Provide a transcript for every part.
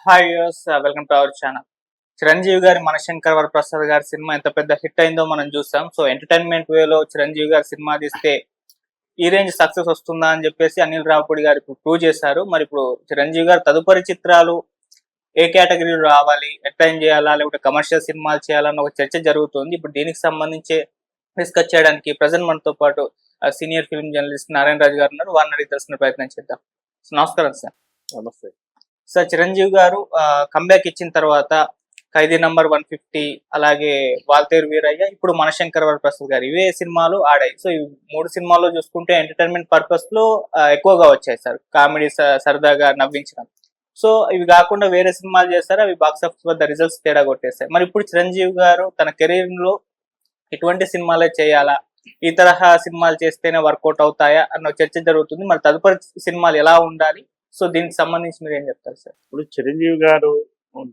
Hi use welcome to our channel. Chiranjeevi గారి మనశంకర్ వరప్రసాద్ గారి cinema ఎంత పెద్ద హిట్ అయిందో మనం చూసాం. సో ఎంటర్టైన్మెంట్ వేలో చిరంజీవి గారి సినిమా తీస్తే ఈ రేంజ్ సక్సెస్ వస్తుందా అని చెప్పేసి అనిల్ రావిపూడి గారు ఇప్పుడు ప్రూవ్ చేశారు. మరి ఇప్పుడు చిరంజీవి గారు తదుపరి చిత్రాలు ఏ కేటగిరీలో రావాలి, ఎట్లా ఏం చేయాలా, లేకపోతే కమర్షియల్ సినిమాలు చేయాలన్న ఒక చర్చ జరుగుతుంది. ఇప్పుడు దీనికి సంబంధించి డిస్కస్ చేయడానికి ప్రజెంట్ మనతో పాటు సీనియర్ ఫిల్మ్ జర్నలిస్ట్ నారాయణ రాజు గారు ఉన్నారు. వారిని అడిగి తెలుసుకునే ప్రయత్నం చేద్దాం. నమస్కారం సార్. నమస్తే. సార్, చిరంజీవి గారు కంబ్యాక్ ఇచ్చిన తర్వాత ఖైదీ నంబర్ 150, అలాగే వాల్తేరు వీరయ్య, ఇప్పుడు మనశంకర్ వరప్రసాద్ గారు, ఇవే సినిమాలు ఆడాయి. సో ఈ 3 సినిమాల్లో చూసుకుంటే ఎంటర్టైన్మెంట్ పర్పస్ లో ఎక్కువగా వచ్చాయి సార్. కామెడీ సరదాగా నవ్వించడం. సో ఇవి కాకుండా వేరే సినిమాలు చేస్తారు, అవి బాక్స్ ఆఫీస్ వద్ద రిజల్ట్స్ తేడా కొట్టేస్తాయి. మరి ఇప్పుడు చిరంజీవి గారు తన కెరీర్ లో ఇటువంటి సినిమాలే చేయాలా, ఈ తరహా సినిమాలు చేస్తేనే వర్కౌట్ అవుతాయా అన్న చర్చ జరుగుతుంది. మరి తదుపరి సినిమాలు ఎలా ఉండాలి, సో దీనికి సంబంధించి మీరు ఏం చెప్తారు సార్? ఇప్పుడు చిరంజీవి గారు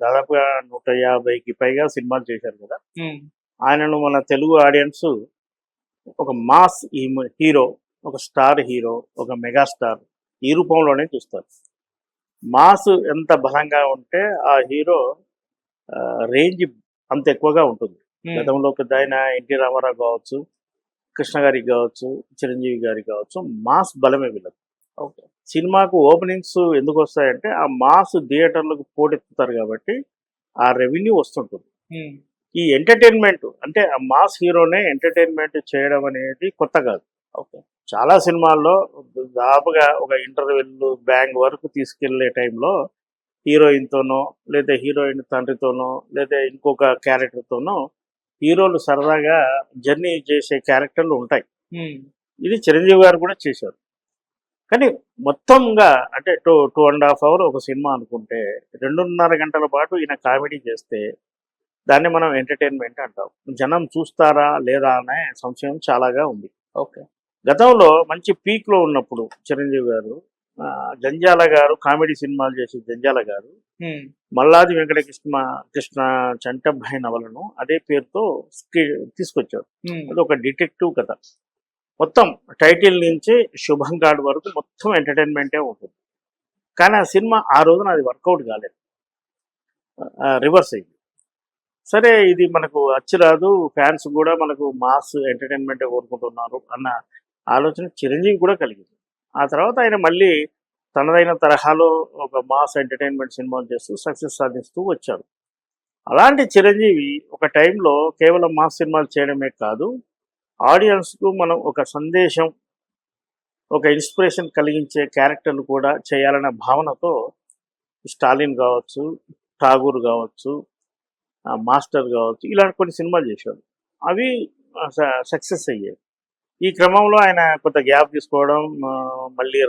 దాదాపుగా 150కి పైగా సినిమాలు చేశారు కదా. ఆయనను మన తెలుగు ఆడియన్స్ ఒక మాస్ హీరో, ఒక స్టార్ హీరో, ఒక మెగాస్టార్ ఈ రూపంలోనే చూస్తారు. మాస్ ఎంత బలంగా ఉంటే ఆ హీరో రేంజ్ అంత ఎక్కువగా ఉంటుంది. గతంలో పెద్ద ఆయన ఎన్టీ రామారావు కావచ్చు, కృష్ణ గారికి కావచ్చు, చిరంజీవి గారికి కావచ్చు, మాస్ బలమే వీళ్ళకి. ఓకే. సినిమాకు ఓపెనింగ్స్ ఎందుకు వస్తాయంటే ఆ మాస్ థియేటర్లకు పోటెత్తుతారు కాబట్టి ఆ రెవెన్యూ వస్తుంటుంది. ఈ ఎంటర్టైన్మెంట్ అంటే ఆ మాస్ హీరోనే ఎంటర్టైన్మెంట్ చేయడం అనేది కొత్త కాదు. ఓకే. చాలా సినిమాల్లో దాదాపుగా ఒక ఇంటర్వెల్ బ్యాంగ్ వరకు తీసుకెళ్లే టైంలో హీరోయిన్తోనో లేదా హీరోయిన్ తండ్రితోనో లేదా ఇంకొక క్యారెక్టర్తోనో హీరోలు సరదాగా జర్నీ చేసే క్యారెక్టర్లు ఉంటాయి. ఇది చిరంజీవి గారు కూడా చేశారు. కానీ మొత్తంగా అంటే 2.5 hours ఒక సినిమా అనుకుంటే 2.5 గంటల పాటు ఈయన కామెడీ చేస్తే దాన్ని మనం ఎంటర్టైన్మెంట్ అంటాం. జనం చూస్తారా లేదా అనే సంశయం చాలాగా ఉంది. ఓకే. గతంలో మంచి పీక్లో ఉన్నప్పుడు చిరంజీవి గారు జంజాల గారు కామెడీ సినిమాలు చేసి జంజాల గారు మల్లాది కృష్ణ చంటబ్బాయి నవలను అదే పేరుతో తీసుకొచ్చారు. అది ఒక డిటెక్టివ్ కథ. మొత్తం టైటిల్ నుంచి శుభం కార్డ్ వరకు మొత్తం ఎంటర్టైన్మెంటే ఉంటుంది. కానీ ఆ సినిమా ఆ రోజున అది వర్కౌట్ కాలేదు, రివర్స్ అయింది. సరే ఇది మనకు అచ్చిరాదు, ఫ్యాన్స్ కూడా మనకు మాస్ ఎంటర్టైన్మెంటే కోరుకుంటున్నారు అన్న ఆలోచన చిరంజీవి కూడా కలిగింది. ఆ తర్వాత ఆయన మళ్ళీ తనదైన తరహాలో ఒక మాస్ ఎంటర్టైన్మెంట్ సినిమాలు చేస్తూ సక్సెస్ సాధిస్తూ వచ్చారు. అలాంటి చిరంజీవి ఒక టైంలో కేవలం మాస్ సినిమాలు చేయడమే కాదు, ఆడియన్స్కు మనం ఒక సందేశం, ఒక ఇన్స్పిరేషన్ కలిగించే క్యారెక్టర్లు కూడా చేయాలనే భావనతో స్టాలిన్ కావచ్చు, ఠాగూర్ కావచ్చు, మాస్టర్ కావచ్చు, ఇలాంటి కొన్ని సినిమాలు చేశాడు. అవి సక్సెస్ అయ్యాయి. ఈ క్రమంలో ఆయన కొంత గ్యాప్ తీసుకోవడం, మళ్ళీ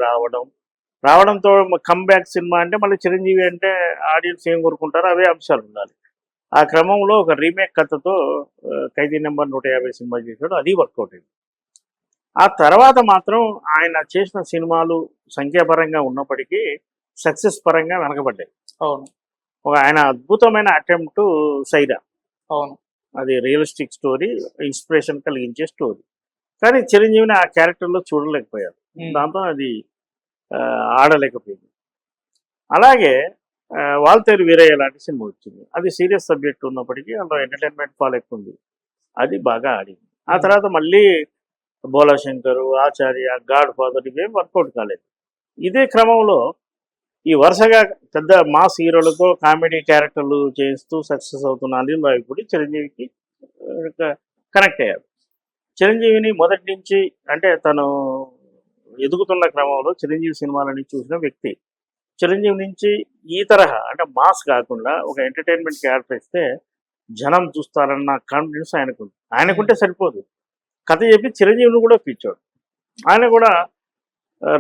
రావడంతో కమ్బ్యాక్ సినిమా అంటే మళ్ళీ చిరంజీవి అంటే ఆడియన్స్ ఏం కోరుకుంటారో అవే అంశాలు ఉండాలి. ఆ క్రమంలో ఒక రీమేక్ కథతో ఖైదీ నెంబర్ 150 సినిమా చేశాడు, అది వర్కౌట్ అయింది. ఆ తర్వాత మాత్రం ఆయన చేసిన సినిమాలు సంఖ్యాపరంగా ఉన్నప్పటికీ సక్సెస్ పరంగా వెనకబడ్డాయి. అవును. ఆయన అద్భుతమైన అటెంప్ట్ సైరా. అవును. అది రియలిస్టిక్ స్టోరీ, ఇన్స్పిరేషన్ కలిగించే స్టోరీ. కానీ చిరంజీవిని ఆ క్యారెక్టర్లో చూడలేకపోయారు. దాంతో అది ఆడలేకపోయింది. అలాగే వాల్తేరు వీరయ్య లాంటి సినిమా వచ్చింది. అది సీరియస్ సబ్జెక్ట్ ఉన్నప్పటికీ అందులో ఎంటర్టైన్మెంట్ ఫాల్ ఎక్కువ ఉంది, అది బాగా ఆడింది. ఆ తర్వాత మళ్ళీ బోలాశంకరు, ఆచార్య, గాడ్ ఫాదర్ ఇవేం వర్కౌట్ కాలేదు. ఇదే క్రమంలో ఈ వరుసగా పెద్ద మాస్ హీరోలతో కామెడీ క్యారెక్టర్లు చేస్తూ సక్సెస్ అవుతున్న అనిల్ రావిపూడి చిరంజీవికి కనెక్ట్ అయ్యారు. చిరంజీవిని మొదటి నుంచి అంటే తను ఎదుగుతున్న క్రమంలో చిరంజీవి సినిమాలని చూసిన వ్యక్తి. చిరంజీవి నుంచి ఈ తరహా అంటే మాస్ కాకుండా ఒక ఎంటర్టైన్మెంట్ క్యారెక్టర్ ఇస్తే జనం చూస్తారన్న కాన్ఫిడెన్స్ ఆయనకుంటే సరిపోదు, కథ చెప్పి చిరంజీవిని కూడా పిచ్చాడు. ఆయన కూడా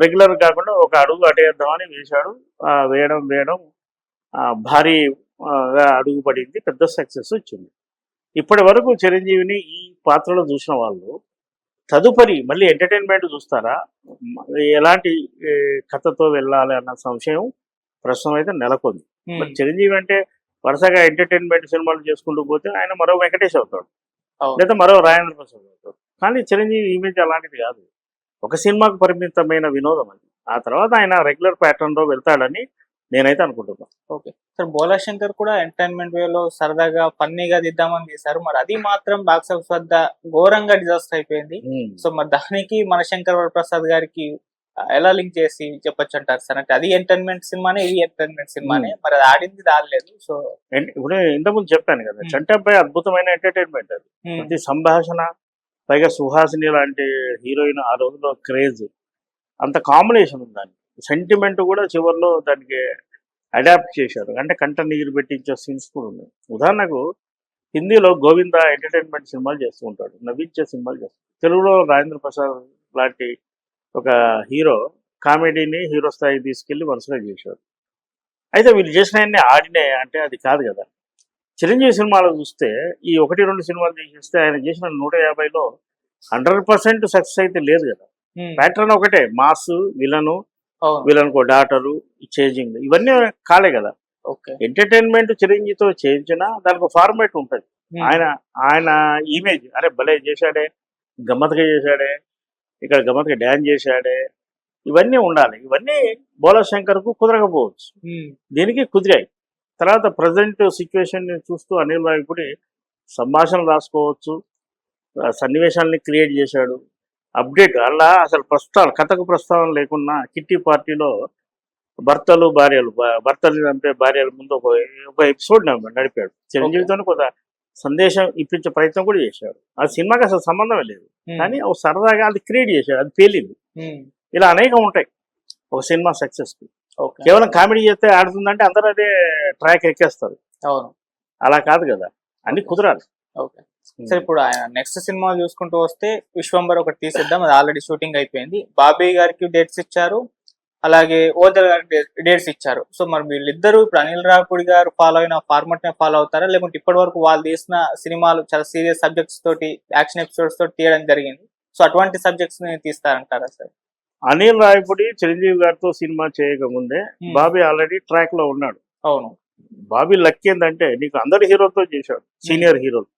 రెగ్యులర్ కాకుండా ఒక అడుగు అటేద్దామని వేశాడు. వేయడం భారీగా అడుగు పడింది, పెద్ద సక్సెస్ వచ్చింది. ఇప్పటి వరకు చిరంజీవిని ఈ పాత్రలో చూసిన వాళ్ళు తదుపరి మళ్ళీ ఎంటర్టైన్మెంట్ చూస్తారా, ఎలాంటి కథతో వెళ్ళాలి అన్న సంశయం ప్రస్తుతం అయితే నెలకొంది. మరి చిరంజీవి అంటే వరుసగా ఎంటర్టైన్మెంట్ సినిమాలు చేసుకుంటూ పోతే ఆయన మరో వెంకటేష్ అవుతాడు, లేదా మరో రాజేంద్ర ప్రసాద్ అవుతాడు. కానీ చిరంజీవి ఇమేజ్ అలాంటిది కాదు, ఒక సినిమాకు పరిమితమైన వినోదం అది. ఆ తర్వాత ఆయన రెగ్యులర్ ప్యాటర్న్లో వెళ్తాడని నేనైతే అనుకుంటున్నాను. ఓకే సార్, బోలా శంకర్ కూడా ఎంటర్టైన్మెంట్ వేలో సరదాగా ఫన్నీగా తీద్దామని తీశారు, మరి అది మాత్రం బాక్స్ ఆఫీస్ వద్ద ఘోరంగా డిజాస్టర్ అయిపోయింది. సో మరి దానికి మన శంకర్ వరప్రసాద్ గారికి ఎలా లింక్ చేసి చెప్పొచ్చు అంటారు సార్? అంటే అది ఎంటర్టైన్మెంట్ సినిమానే, ఇది ఎంటర్టైన్మెంట్ సినిమానే, మరి అది ఆడింది ఆడలేదు. సో ఇప్పుడు ఇంతకుముందు చెప్పాను కదా, చంటబ్బాయి అద్భుతమైన ఎంటర్టైన్మెంట్. అది ప్రతి సంభాషణ, పైగా సుహాసిని లాంటి హీరోయిన్ ఆ రోజులో క్రేజ్, అంత కాంబినేషన్ ఉంది. దానికి సెంటిమెంట్ కూడా చివరిలో దానికి అడాప్ట్ చేశారు, అంటే కంట నీరు పెట్టించే సీన్స్ కూడా ఉన్నాయి. ఉదాహరణకు హిందీలో గోవిందా ఎంటర్టైన్మెంట్ సినిమాలు చేస్తూ ఉంటాడు, నవ్వించే సినిమాలు చేస్తాడు. తెలుగులో రాజేంద్ర ప్రసాద్ లాంటి ఒక హీరో కామెడీని హీరో స్థాయికి తీసుకెళ్లి వరుసగా చేశాడు. అయితే వీళ్ళు చేసిన ఆడినే అంటే అది కాదు కదా. చిరంజీవి సినిమాలో చూస్తే ఈ 1-2 సినిమాలు చేసేస్తే ఆయన చేసిన 150లో 100% సక్సెస్ అయితే లేదు కదా. ప్యాటర్న్ ఒకటే, మాస్, విలన్కో డాటరు, చేంజింగ్, ఇవన్నీ కాలే కదా. ఎంటర్టైన్మెంట్ చిరంజీవితో చేయించినా దానికి ఫార్మాట్ ఉంటుంది. ఆయన ఇమేజ్, అరే భలే చేశాడే, గమ్మత్తుగా చేశాడే, ఇక్కడ గమ్మత్తుగా డ్యాన్స్ చేశాడే, ఇవన్నీ ఉండాలి. ఇవన్నీ బోలా శంకర్కు కుదరకపోవచ్చు, దీనికి కుదిరాయి. తర్వాత ప్రజెంట్ సిచ్యువేషన్ చూస్తూ అనిల్ రావిపూడి సంభాషణ రాసుకోవచ్చు, సన్నివేశాలని క్రియేట్ చేశాడు. అప్డేట్ అలా అసలు కథకు ప్రస్తావన లేకున్నా కిట్టి పార్టీలో భర్తలు చంపే భార్యల ముందు ఒక ఎపిసోడ్ నడిపాడు. చిరంజీవితో కొంత సందేశం ఇప్పించే ప్రయత్నం కూడా చేశాడు. ఆ సినిమాకి అసలు సంబంధమే లేదు, కానీ ఒక సరదాగా అది క్రియేట్ చేశాడు, అది పేలింది. ఇలా అనేకం ఉంటాయి ఒక సినిమా సక్సెస్ కి. కేవలం కామెడీ చేస్తే ఆడుతుందంటే అందరూ అదే ట్రాక్ ఎక్కేస్తారు. అలా కాదు కదా, అన్ని కుదరాలి. సార్ ఇప్పుడు ఆయన నెక్స్ట్ సినిమా చూసుకుంటూ వస్తే విశ్వంబర్ ఒకటి తీసేద్దాం, అది ఆల్రెడీ షూటింగ్ అయిపోయింది. బాబీ గారికి డేట్స్ ఇచ్చారు, అలాగే ఓదర్ గారికి డేట్స్ ఇచ్చారు. సో మరి వీళ్ళిద్దరూ ఇప్పుడు అనిల్ రావిపూడి గారు ఫాలో అయిన ఫార్మాట్ నే ఫాలో అవుతారా, లేకుంటే ఇప్పటి వరకు వాళ్ళు తీసిన సినిమాలు చాలా సీరియస్ సబ్జెక్ట్స్ తోటి, యాక్షన్ ఎపిసోడ్స్ తోటి తీయడం జరిగింది, సో అటువంటి సబ్జెక్ట్స్ ని తీస్తారంటారా సార్? అనిల్ రావిపూడి చిరంజీవి గారితో సినిమా చేయకముందే బాబీ ఆల్రెడీ ట్రాక్ లో ఉన్నాడు. అవును. బాబీ లక్ ఏంటంటే నీకు అందరి హీరోతో చేశాడు, సీనియర్ హీరోలు.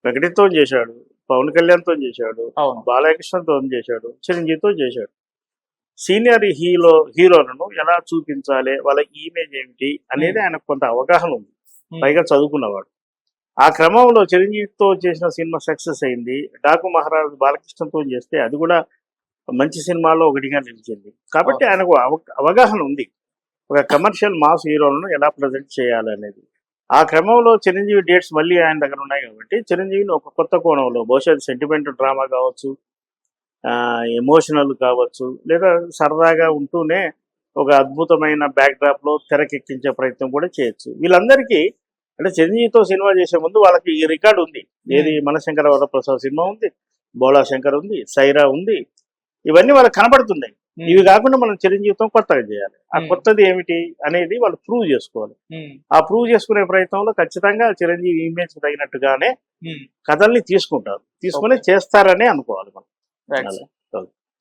వెంకటేష్తో చేశాడు, పవన్ కళ్యాణ్తో చేశాడు, బాలకృష్ణతో చేశాడు, చిరంజీవితో చేశాడు. సీనియర్ హీరోలను ఎలా చూపించాలి, వాళ్ళ ఇమేజ్ ఏమిటి అనేది ఆయనకు కొంత అవగాహన ఉంది, పైగా చదువుకున్నవాడు. ఆ క్రమంలో చిరంజీవితో చేసిన సినిమా సక్సెస్ అయింది. డాకు మహారాజు బాలకృష్ణతో చేస్తే అది కూడా మంచి సినిమాలో ఒకటిగా నిలిచింది. కాబట్టి ఆయనకు అవగాహన ఉంది ఒక కమర్షియల్ మాస్ హీరోలను ఎలా ప్రజెంట్ చేయాలనేది. ఆ క్రమంలో చిరంజీవి డేట్స్ మళ్ళీ ఆయన దగ్గర ఉన్నాయి కాబట్టి చిరంజీవిని ఒక కొత్త కోణంలో, బహుశా సెంటిమెంట్ డ్రామా కావచ్చు, ఎమోషనల్ కావచ్చు, లేదా సరదాగా ఉంటూనే ఒక అద్భుతమైన బ్యాక్డ్రాప్లో తెరకెక్కించే ప్రయత్నం కూడా చేయొచ్చు. వీళ్ళందరికీ అంటే చిరంజీవితో సినిమా చేసే ముందు వాళ్ళకి ఈ రికార్డు ఉంది. ఏది, మనశంకర వరప్రసాద్ సినిమా ఉంది, బోలా శంకర్ ఉంది, సైరా ఉంది, ఇవన్నీ వాళ్ళకి కనబడుతున్నాయి. ఇవి కాకుండా మనం చిరంజీవితో కొత్తగా చేయాలి. ఆ కొత్తది ఏమిటి అనేది వాళ్ళు ప్రూవ్ చేసుకోవాలి. ఆ ప్రూవ్ చేసుకునే ప్రయత్నంలో ఖచ్చితంగా చిరంజీవి ఇమేజ్ తగినట్టుగానే కథల్ని తీసుకుంటారు, తీసుకుని చేస్తారని అనుకోవాలి మనం.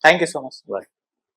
Thank you so much. Bye.